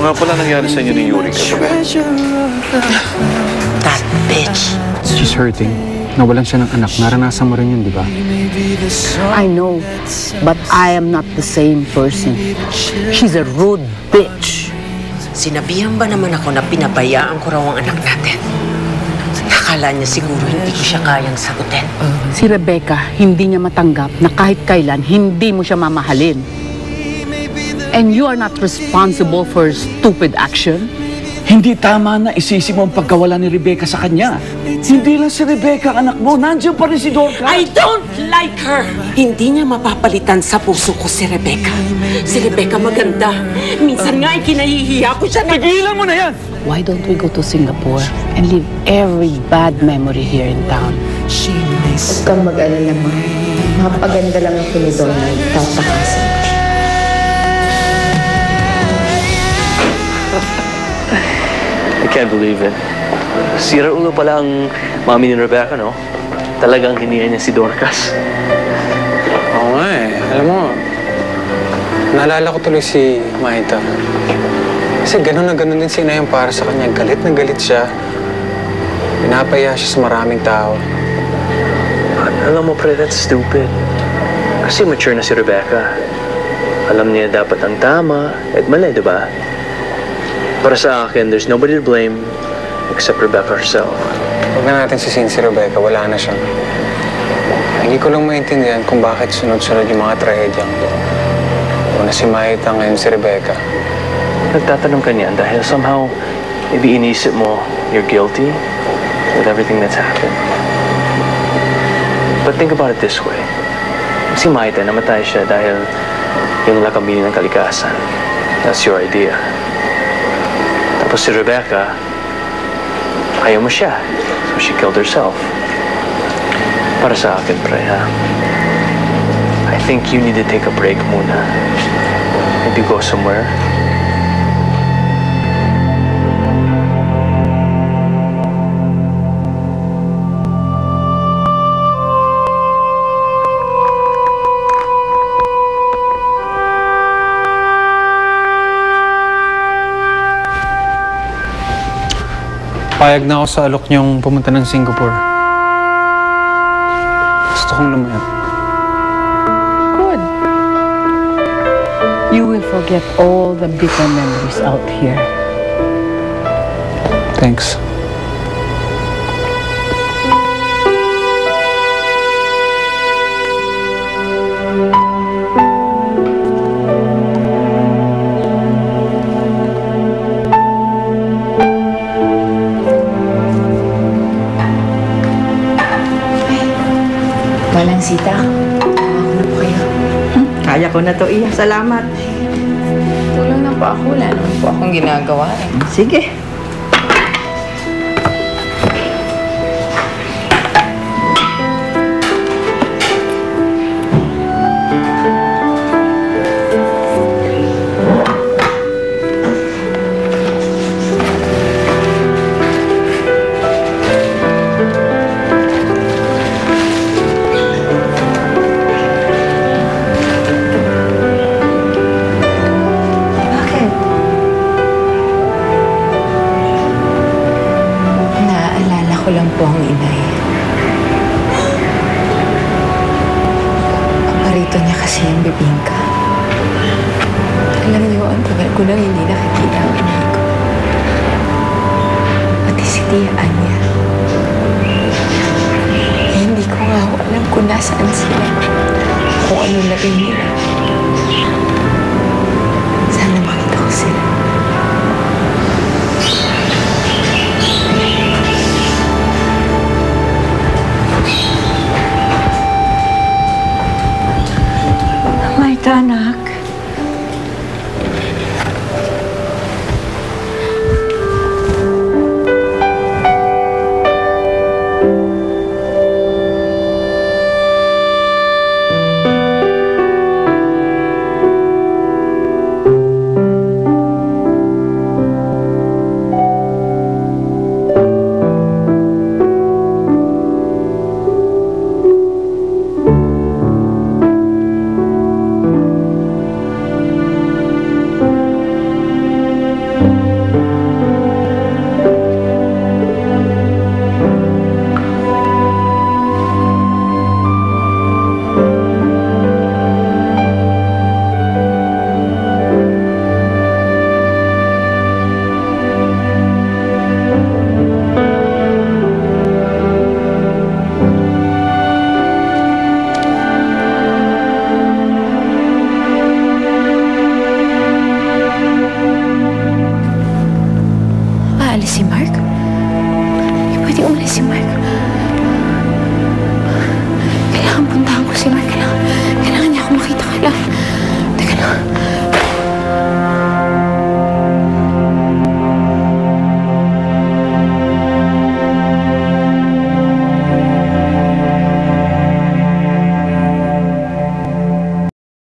Ano nga pala nangyari sa inyo ni Yuri kagabi? That bitch. She's hurting. Nawalan siya ng anak. Naranasan mo rin yun, di ba? I know, but I am not the same person. She's a rude bitch. Sinabihan ba naman ako na pinabayaan ko raw ang anak natin? Nakala niya siguro hindi ko siya kayang sagutin. Si Rebecca, hindi niya matanggap na kahit kailan hindi mo siya mamahalin. And you are not responsible for her stupid action. Hindi tama na isisi mo ang pagkawala ni Rebecca sa kanya. Hindi lang si Rebecca ang anak mo, nandiyan pa rin si Dorcas. I don't like her! Hindi niya mapapalitan sa puso ko si Rebecca. Si Rebecca maganda. Minsan nga ikinahihiya ko siya na... Tigilan mo na yan! Why don't we go to Singapore and leave every bad memory here in town? Huwag kang mag-alala, ma. Mapaganda lang ako ni Donald. Tatakasan. I can't believe it. Sira ulo pala ang mami ni Rebecca, no? Talagang hiniya niya si Dorcas. Oo nga eh. Alam mo, naalala ko tuloy si Maita. Kasi gano'n na gano'n din si Inayang para sa kanya. Galit na galit siya. Pinapaya siya sa maraming tao. Alam mo, pre, that's stupid. Kasi mature na si Rebecca. Alam niya dapat ang tama at mali, diba? Para sa akin, there's nobody to blame except Rebecca herself. Huwag na natin sisihin si Rebecca. Wala na siya. Hindi ko lang maintindihan kung bakit sunod-sunod yung mga trahedyang una si Maita, ngayon si Rebecca. Nagtatanong ka niyan dahil somehow maybe inisip mo you're guilty with everything that's happened. But think about it this way. Si Maita, namatay siya dahil yung lakambini ng kalikasan. That's your idea. Tapos si Rebecca, ayaw mo siya. So she killed herself. Para sa akin, pre, ha? I think you need to take a break muna. Maybe go somewhere. Payag na ako sa alok niyong pumunta ng Singapore. Gusto kong lumayas. Good. You will forget all the bitter memories out here. Thanks. Walang sita. Tawa ko na po kayo. Kaya ko na to, Iya. Salamat. Tulong na po ako. Wala naman po akong ginagawa. Sige. Ako lang po ang inay. Paborito niya kasi yung bibingka. Alam niyo, ang tagal ko nang hindi nakikita ang inay ko. Pati si Tia Anya. Hindi ko nga alam kung nasaan sila. Kung ano naging nila.